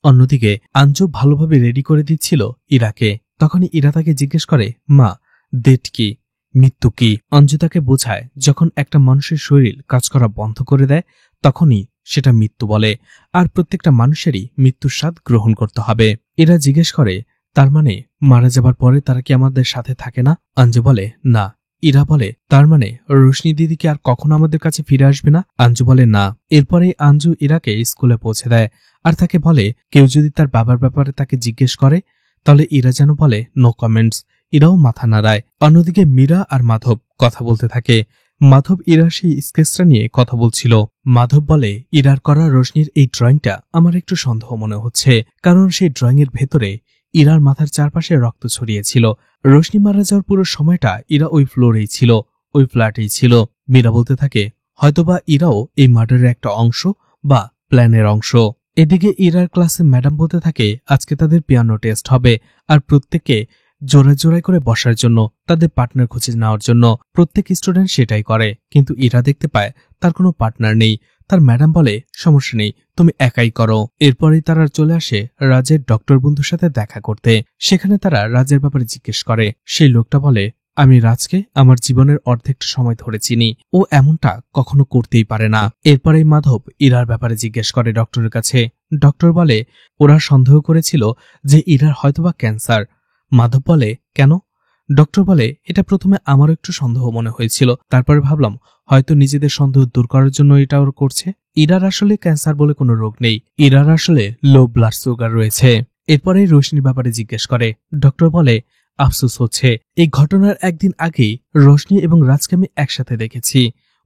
S1: অন্যদিকে আঞ্জু ভালোভাবে রেডি করে দিচ্ছিল ইরাকে। তখনই ইরা তাকে জিজ্ঞেস করে মা, ডেট কি, মৃত্যু কি? অঞ্জু তাকে বোঝায় যখন একটা মানুষের শরীর কাজ করা বন্ধ করে দেয় তখনই সেটা মৃত্যু বলে, আর প্রত্যেকটা মানুষেরই মৃত্যুর স্বাদ গ্রহণ করতে হবে। এরা জিজ্ঞেস করে তার মানে মারা যাবার পরে তারা কি আমাদের সাথে থাকে না? আঞ্জু বলে না। ইরা বলে তার মানে রোশনি দিদি কি আর কখনো আমাদের কাছে ফিরে আসবে না? আঞ্জু বলে না। এরপরে আঞ্জু ইরাকে স্কুলে পৌঁছে দেয় আর তাকে বলে কেউ যদি তার বাবার ব্যাপারে তাকে জিজ্ঞেস করে তাহলে ইরা যেন বলে নো কমেন্টস। ইরাও মাথা নাড়ায়। অন্যদিকে মীরা আর মাধব কথা বলতে থাকে। মাধব ইরার সেই স্কেচটা নিয়ে কথা বলছিল। মাধব বলে ইরার করা রোশনির এই ড্রয়িংটা আমার একটু সন্দেহ মনে হচ্ছে, কারণ সেই ড্রয়িং এর ভেতরে ইরার মাথার চারপাশে রক্ত ছড়িয়েছিল। রোশনি মারা যাওয়ার পুরো সময়টা ইরা ওই ফ্লোরেই ছিল, ওই ফ্ল্যাটেই ছিল। মীরা বলতে থাকে হয়তোবা ইরাও এই মার্ডারের একটা অংশ বা প্ল্যানের অংশ। এদিকে ইরার ক্লাসে ম্যাডাম বলতে থাকে আজকে তাদের পিয়ানো টেস্ট হবে, আর প্রত্যেককে জোড়ায় জোড়ায় করে বসার জন্য, তাদের পার্টনার খুঁজে নেওয়ার জন্য। প্রত্যেক স্টুডেন্ট সেটাই করে, কিন্তু ইরা দেখতে পায় তার কোনো পার্টনার নেই। তার ম্যাডাম বলে সমস্যা নেই, তুমি একাই করো। এরপরেই তারা চলে আসে রাজের ডক্টর বন্ধুর সাথে দেখা করতে। সেখানে তারা রাজের ব্যাপারে জিজ্ঞেস করে। সেই লোকটা বলে আমি রাজকে আমার জীবনের অর্ধেকটা সময় ধরে চিনি, ও এমনটা কখনো করতেই পারে না। এরপরেই মাধব ইরার ব্যাপারে জিজ্ঞেস করে ডক্টরের কাছে। ডক্টর বলে ওরা সন্দেহ করেছিল যে ইরার হয়তোবা ক্যান্সার। মাধব বলে কেন? ডক্টর বলে এটা প্রথমে আমারও একটু সন্দেহ মনে হয়েছিল, তারপরে ভাবলাম হয়তো নিজেদের সন্দেহ দূর করার জন্য এটা ওর করছে। ইরার আসলে ক্যান্সার বলে কোনো রোগ নেই, ইরার আসলে লো ব্লাড সুগার রয়েছে। এরপরে রোশনির ব্যাপারে জিজ্ঞেস করে। ডক্টর বলে আফসোস হচ্ছে এই ঘটনার একদিন আগেই রোশনি এবং রাজকে আমি একসাথে দেখেছি।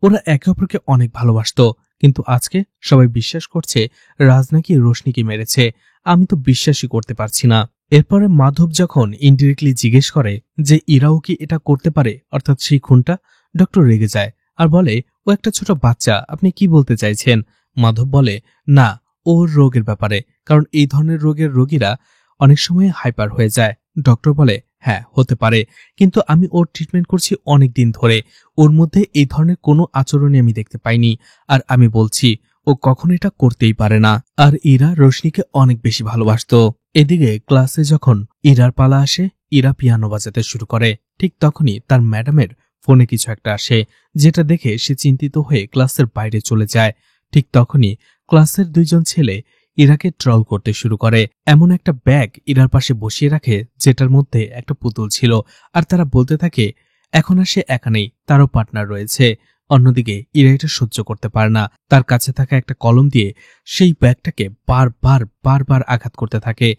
S1: ওরা একে অপরকে অনেক ভালোবাসতো, কিন্তু আজকে সবাই বিশ্বাস করছে রাজ নাকি রোশনিকে মেরেছে। আমি তো বিশ্বাসই করতে পারছি না। এরপরে মাধব যখন ইনডিরেক্টলি জিজ্ঞেস করে যে ইরাও কি এটা করতে পারে, অর্থাৎ সেই খুনটা, ডক্টর রেগে যায় আর বলে ও একটা ছোট বাচ্চা, আপনি কি বলতে চাইছেন? মাধব বলে না, ওর রোগের ব্যাপারে, কারণ এই ধরনের রোগের রোগীরা অনেক সময় হাইপার হয়ে যায়। ডক্টর বলে হ্যাঁ হতে পারে, কিন্তু আমি ওর ট্রিটমেন্ট করছি অনেক দিন ধরে, ওর মধ্যে এই ধরনের কোনো আচরণই আমি দেখতে পাইনি, আর আমি বলছি ও কখনো এটা করতেই পারে না। আর ইরা রোশনিকে অনেক বেশি ভালোবাসতো। এদিকে ক্লাসে যখন ইরার পালা আসে, ইরা পিয়ানো বাজাতে শুরু করে। ঠিক তখনই তার ম্যাডামের ফোনে কিছু একটা আসে, যেটা দেখে সে চিন্তিত হয়ে ক্লাসের বাইরে চলে যায়। ঠিক তখনই ক্লাসের দুইজন ছেলে ইরাকে ট্রল করতে শুরু করে। এমন একটা ব্যাগ ইরার পাশে বসিয়ে রাখে যেটার মধ্যে একটা পুতুল ছিল, আর তারা বলতে থাকে এখন আর সে একা নেই, তারও পার্টনার রয়েছে। অন্যদিকে ইরা এটা সহ্য করতে পারে না, তার কাছে থাকা একটা কলম দিয়ে সেই ব্যাগটাকে বারবার আঘাত করতে থাকে,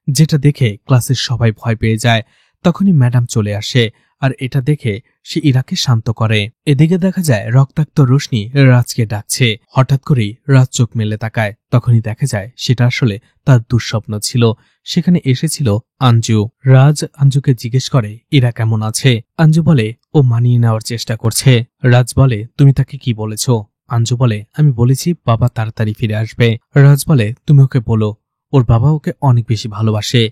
S1: যেটা দেখে ক্লাসের সবাই ভয় পেয়ে যায়। তখনই ম্যাডাম চলে আসে আর এটা দেখে সে ইরাকে শান্ত করে। এদিকে দেখা যায় রক্তাক্ত রোশনি রাজকে ডাকছে। হঠাৎ করেই রাজ চোখ মেলে তাকায়, তখনই দেখা যায় সেটা আসলে তার দুঃস্বপ্ন ছিল। সেখানে এসেছিল আঞ্জু। রাজ আঞ্জুকে জিজ্ঞেস করে ইরা কেমন আছে। আঞ্জু বলে ও মানিয়ে নেওয়ার চেষ্টা করছে। রাজ বলে তুমি তাকে কি বলেছ? আঞ্জু বলে আমি বলেছি বাবা তাড়াতাড়ি ফিরে আসবে। রাজ বলে তুমি ওকে বলো ওর বাবা ওকে অনেক বেশি ভালোবাসে।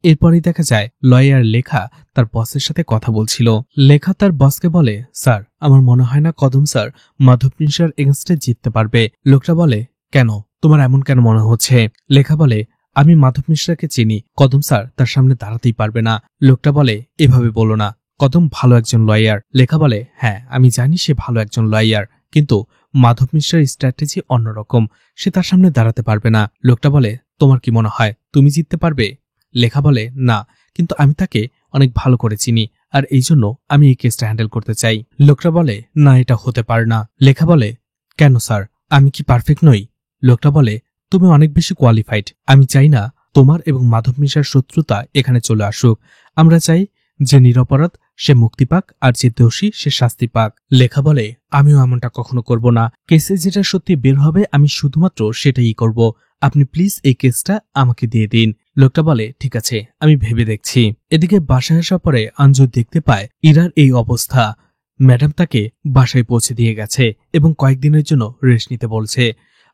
S1: এরপরই দেখা যায় লয়ার লেখা তার বসের সাথে কথা বলছিল। লেখা তার বসকে বলে স্যার আমার মনে হয় না কদম স্যার মাধব মিশ্রার এগেনস্টে জিততে পারবে। লোকটা বলে কেন, তোমার এমন কেন মনে হচ্ছে? লেখা বলে আমি মাধব মিশ্রাকে চিনি, কদম স্যার তার সামনে দাঁড়াতেই পারবে না। লোকটা বলে এভাবে বলো না, কদম ভালো একজন লয়ার। লেখা বলে হ্যাঁ আমি জানি সে ভালো একজন লয়ার, কিন্তু মাধব মিশ্রার স্ট্র্যাটেজি অন্যরকম, সে তার সামনে দাঁড়াতে পারবে না। লোকটা বলে তোমার কি মনে হয় তুমি জিততে পারবে? লেখা বলে না, কিন্তু আমি তাকে অনেক ভালো করে চিনি, আর এই জন্য আমি এই কেসটা হ্যান্ডেল করতে চাই। লোকটা বলে, না এটা হতে পারে না। লেখা বলে, কেন স্যার, আমি কি পারফেক্ট নই? লোকটা বলে, তুমি অনেক বেশি কোয়ালিফাইড। আমি চাই না তোমার এবং মাধব মিশ্রার শত্রুতা এখানে চলে আসুক। আমরা চাই যে নিরপরাধ সে মুক্তি পাক আর যে দোষী সে শাস্তি পাক। লেখা বলে, আমিও এমনটা কখনো করব না। কেসে যেটা সত্যি বের হবে আমি শুধুমাত্র সেটাই করব। আপনি প্লিজ এই কেসটা আমাকে দিয়ে দিন। লোকটা বলে, ঠিক আছে, আমি ভেবে দেখছি। এদিকে বাসায় আসার পরে আঞ্জু দেখতে পায় ইরার এই অবস্থা। ম্যাডাম তাকে বাসায় পৌঁছে দিয়ে গেছে এবং কয়েকদিনের জন্য রেস্ট নিতে বলছে।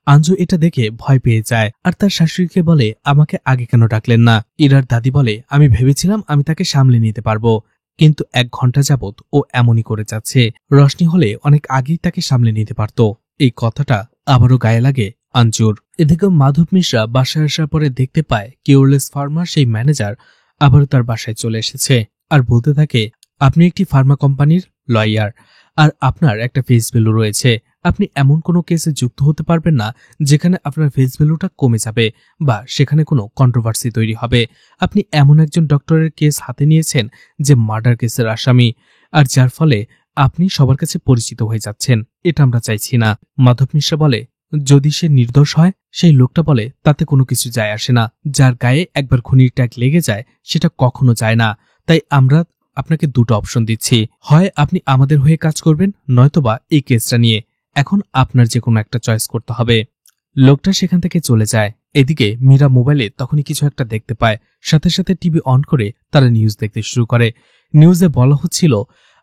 S1: আঞ্জু এটা দেখে ভয় পেয়ে যায় আর তার শাশুড়িকে বলে, আমাকে আগে কেন ডাকলেন না? ইরার দাদি বলে, আমি ভেবেছিলাম আমি তাকে সামলে নিতে পারবো, কিন্তু 1 ঘন্টা যাবৎ ও এমনই করে যাচ্ছে। রশনি হলে অনেক আগেই তাকে সামলে নিতে পারত। এই কথাটা আবারও গায়ে লাগে আঞ্জুর। এদিকে মাধব মিশ্রা বাসায় আসার পরে দেখতে পায় কিওরলেস ফার্মার সেই ম্যানেজার আবারও তার বাসায় চলে এসেছে আর বলতে থাকে, আপনি একটি ফার্মা কোম্পানির লয়ার আর আপনার একটা ফেস ভ্যালু রয়েছে। আপনি এমন কোনো কেসে যুক্ত হতে পারবেন না যেখানে আপনার ফেস ভ্যালুটা কমে যাবে বা সেখানে কোনো কন্ট্রোভার্সি তৈরি হবে। আপনি এমন একজন ডক্টরের কেস হাতে নিয়েছেন যে মার্ডার কেসের আসামি, আর যার ফলে আপনি সবার কাছে পরিচিত হয়ে যাচ্ছেন। এটা আমরা চাইছি না। মাধব মিশ্রা বলে, যদি সে নির্দোষ হয়? সেই লোকটা বলে, তাতে কোনো কিছু যায় আসে না। যার গায়ে একবার খুনির ট্যাগ লেগে যায় সেটা কখনো যায় না। তাই আমরা আপনাকে 2টো অপশন দিচ্ছি, হয় আপনি আমাদের হয়ে কাজ করবেন, নয়তোবা এই কেসটা নিয়ে। এখন আপনার যে কোনো একটা চয়েস করতে হবে। লোকটা সেখান থেকে চলে যায়। এদিকে মীরা মোবাইলে তখনই কিছু একটা দেখতে পায়। সাথে সাথে টিভি অন করে তারা নিউজ দেখতে শুরু করে। নিউজে বলা হচ্ছিল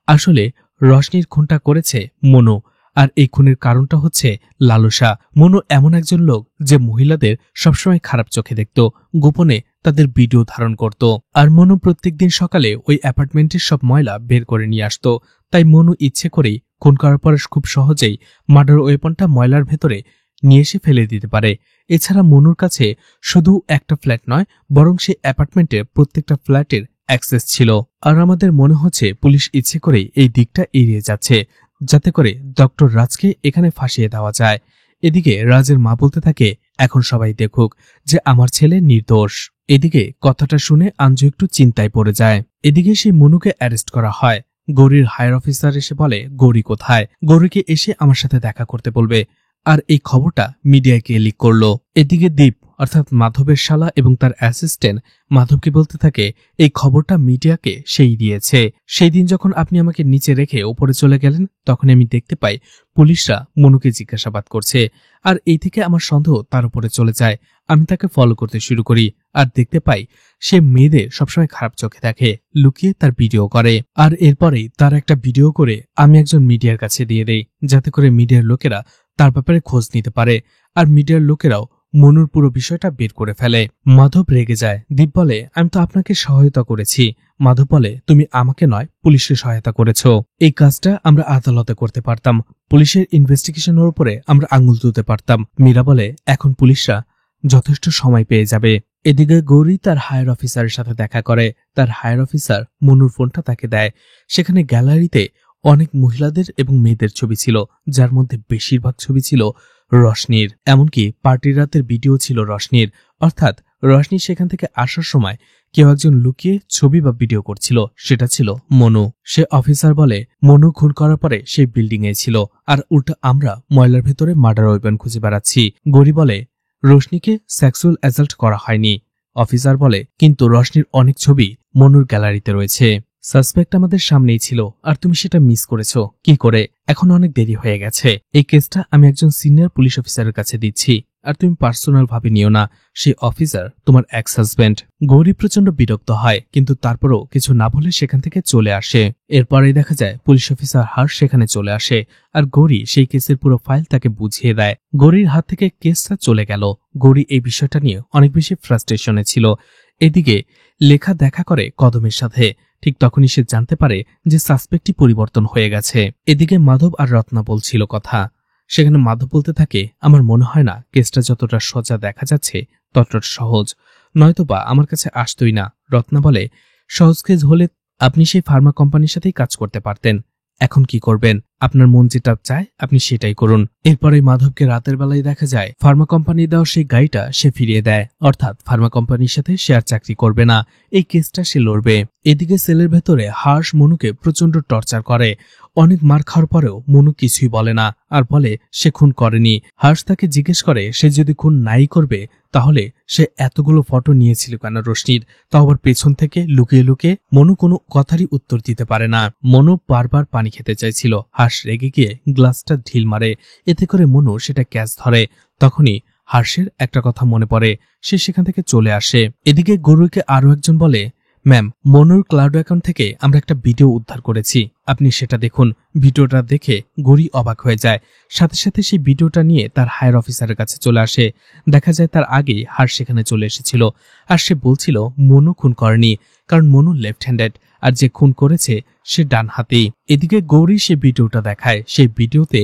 S1: আসলে রশনির খুনটা করেছে মনু, আর এই খুনের কারণটা হচ্ছে লালসা। মনু এমন একজন লোক যে মহিলাদের সবসময় খারাপ চোখে দেখত, গোপনে তাদের ভিডিও ধারণ করত। আর মনু প্রত্যেকদিন সকালে ওই অ্যাপার্টমেন্টের সব ময়লা বের করে নিয়ে আসত। তাই মনু ইচ্ছে করেই খুন করার পর খুব সহজেই মার্ডার ওয়েপনটা ময়লার ভেতরে নিয়ে এসে ফেলে দিতে পারে। এছাড়া মনুর কাছে শুধু একটা ফ্ল্যাট নয়, বরং সে অ্যাপার্টমেন্টের প্রত্যেকটা ফ্ল্যাটের অ্যাক্সেস ছিল। আর আমাদের মনে হচ্ছে পুলিশ ইচ্ছে করেই এই দিকটা এড়িয়ে যাচ্ছে, যাতে করে ডক্টর রাজকে এখানে ফাঁসিয়ে দেওয়া যায়। এদিকে রাজের মা বলতে থাকে, এখন সবাই দেখুক যে আমার ছেলে নির্দোষ। এদিকে কথাটা শুনে আঞ্জু একটু চিন্তায় পড়ে যায়। এদিকে সেই মনুকে অ্যারেস্ট করা হয়। গৌরীর হায়ার অফিসার এসে বলে, গৌরী কোথায়? গৌরীকে এসে আমার সাথে দেখা করতে বলবে। আর এই খবরটা মিডিয়াকে লিক করলো। এদিকে দীপ অর্থাৎ মাধবের শালা এবং তার অ্যাসিস্ট্যান্ট মাধবকে বলতে থাকে, এই খবরটা মিডিয়াকে সেই দিয়েছে। সেই দিন যখন আপনি আমাকে নিচে রেখে উপরে চলে গেলেন, তখন আমি দেখতে পাই পুলিশরা মনুকে জিজ্ঞাসাবাদ করছে। আর এই থেকে আমার সন্দেহ তার উপরে চলে যায়। আমি তাকে ফলো করতে শুরু করি আর দেখতে পাই সে মেয়েদের সবসময় খারাপ চোখে দেখে, লুকিয়ে তার ভিডিও করে। আর এরপরেই তার একটা ভিডিও করে আমি একজন মিডিয়ার কাছে দিয়ে দেই, যাতে করে মিডিয়ার লোকেরা তার ব্যাপারে খোঁজ নিতে পারে। আর মিডিয়ার লোকেরাও মনুর পুরো বিষয়টা বের করে ফেলে। মাধব রেগে যায়। দীপ বলে, আমি তো আপনাকে সহায়তা করেছি। মাধব বলে, তুমি আমাকে নয়, পুলিশকে সহায়তা করেছ। এই কাজটা আমরা আদালতে করতে পারতাম, পুলিশের ইনভেস্টিগেশনের উপরে আমরা আঙুল তুলতে পারতাম। মীরা বলে, এখন পুলিশরা যথেষ্ট সময় পেয়ে যাবে। এদিকে গৌরী তার হায়ার অফিসারের সাথে দেখা করে। তার হায়ার অফিসার মনুর ফোনটা তাকে দেয়। সেখানে গ্যালারিতে অনেক মহিলাদের এবং মেয়েদের ছবি ছিল, যার মধ্যে বেশিরভাগ ছবি ছিল রশনির। এমনকি পার্টির রাতের ভিডিও ছিল রশনির। অর্থাৎ রশনি সেখান থেকে আসার সময় কেউ একজন লুকিয়ে ছবি বা ভিডিও করছিল, সেটা ছিল মনু। সে অফিসার বলে, মনু খুন করার পরে সেই বিল্ডিং এ ছিল, আর উল্টা আমরা ময়লার ভেতরে মার্ডার ওয়েপন খুঁজে বেড়াচ্ছি। গৌরী বলে, রশনিকে সেক্সুয়াল অ্যাসাল্ট করা হয়নি। অফিসার বলে, কিন্তু রশনির অনেক ছবি মনুর গ্যালারিতে রয়েছে। সাসপেক্ট আমাদের সামনেই ছিল, আর তুমি সেটা মিস করেছ কি করে? এখন অনেক দেরি হয়ে গেছে। এই কেসটা আমি একজন সিনিয়র পুলিশ অফিসারের কাছে দিচ্ছি, আর তুমি পার্সোনাল ভাবে নিও না। সেই অফিসার তোমার এক্স হাজব্যান্ড। গৌরী প্রচন্ড বিরক্ত হয়, কিন্তু তারপরও কিছু না বলে সেখান থেকে চলে আসে। এরপরেই দেখা যায় পুলিশ অফিসার হর্ষ সেখানে চলে আসে, আর গৌরী সেই কেসের পুরো ফাইল তাকে বুঝিয়ে দেয়। গৌরীর হাত থেকে কেসটা চলে গেল। গৌরী এই বিষয়টা নিয়ে অনেক বেশি ফ্রাস্ট্রেশনে ছিল। এদিকে লেখা দেখা করে কদমের সাথে। ঠিক তখনই সে জানতে পারে যে সাসপেক্টই পরিবর্তন হয়ে গেছে। এদিকে মাধব আর রত্না বলছিল কথা। সেখানে মাধব বলতে থাকে, আমার মনে হয় না কেসটা যতটা সোজা দেখা যাচ্ছে ততটা সহজ, নয়তোবা আমার কাছে আসতই না। রত্না বলে, সহজ কেস হলে আপনি সেই ফার্মা কোম্পানির সাথেই কাজ করতে পারতেন। এখন কি করবেন? আপনার মন যেটা চায় আপনি সেটাই করুন। এরপরে মাধবকে রাতের বেলায় দেখা যায় ফার্মা কোম্পানি দেওয়া সেই গাড়িটা সে ফিরিয়ে দেয়, অর্থাৎ ফার্মা কোম্পানির সাথে সে আর চাকরি করবে না, এই কেসটা সে লড়বে। এদিকে সেলের ভেতরে হর্ষ মনুকে প্রচন্ড টর্চার করে। অনেক মার খাওয়ার পরেও মনু কিছুই বলে না, আর বলে সে খুন করেনি। হর্ষ তাকে জিজ্ঞেস করে সে যদি খুন নাই করবে তাহলে সে এতগুলো ফটো নিয়েছিল কেন রোশনির, তাও আবার পেছন থেকে লুকিয়ে লুকিয়ে। মনু কোনো কথারই উত্তর দিতে পারে না। মনু বারবার পানি খেতে চাইছিল। হর্ষ রেগে গিয়ে গ্লাসটা ঢিল মারে, এতে করে মনু সেটা ক্যাচ ধরে। তখনই হর্ষের একটা কথা মনে পড়ে, সে সেখান থেকে চলে আসে। এদিকে গৌরীকে আরো একজন বলে, ম্যাম, মনুর ক্লাউড অ্যাকাউন্ট থেকে আমরা একটা ভিডিও উদ্ধার করেছি, আপনি সেটা দেখুন। ভিডিওটা দেখে গৌরী অবাক হয়ে যায়। সাথে সাথে সেই ভিডিওটা নিয়ে তার হায়ার অফিসারের কাছে চলে আসে। দেখা যায় তার আগেই হর্ষ সেখানে চলে এসেছিল, আর সে বলছিল মনু খুন করেনি, কারণ মনু লেফট হ্যান্ডেড, আর যে খুন করেছে সে ডান হাতেই। এদিকে গৌরী সে ভিডিওটা দেখায়। সেই ভিডিওতে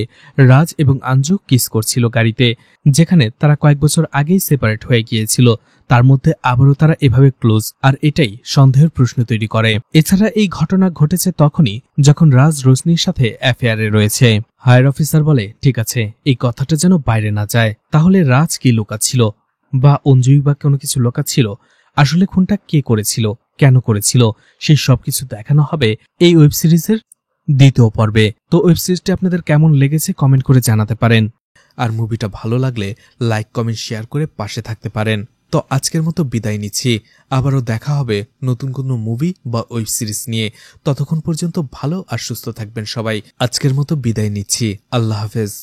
S1: রাজ এবং আঞ্জু কিস করছিল গাড়িতে, যেখানে তারা কয়েক বছর আগেই সেপারেট হয়ে গিয়েছিল। তার মধ্যে আবারও তারা এভাবে ক্লোজ, আর এটাই সন্দেহের প্রশ্ন তৈরি করে। এছাড়া এই ঘটনা ঘটেছে তখনই যখন রাজ রোশনির সাথে অ্যাফেয়ারে রয়েছে। হায়ার অফিসার বলে, ঠিক আছে, এই কথাটা যেন বাইরে না যায়। তাহলে রাজ কি লুকাচ্ছিল, বা অঞ্জুই বা কোনো কিছু লুকাচ্ছিল? আসলে খুনটা কে করেছিল, কেন করেছিল, সেই সবকিছু দেখানো হবে এই ওয়েব সিরিজের দ্বিতীয় পর্বে। তো ওয়েব সিরিজটি আপনাদের কেমন লেগেছে কমেন্ট করে জানাতে পারেন, আর মুভিটা ভালো লাগলে লাইক কমেন্ট শেয়ার করে পাশে থাকতে পারেন। তো আজকের মতো বিদায় নিচ্ছি, আবারও দেখা হবে নতুন কোনো মুভি বা ওয়েব সিরিজ নিয়ে। ততক্ষণ পর্যন্ত ভালো আর সুস্থ থাকবেন সবাই। আজকের মতো বিদায় নিচ্ছি, আল্লাহ হাফেজ।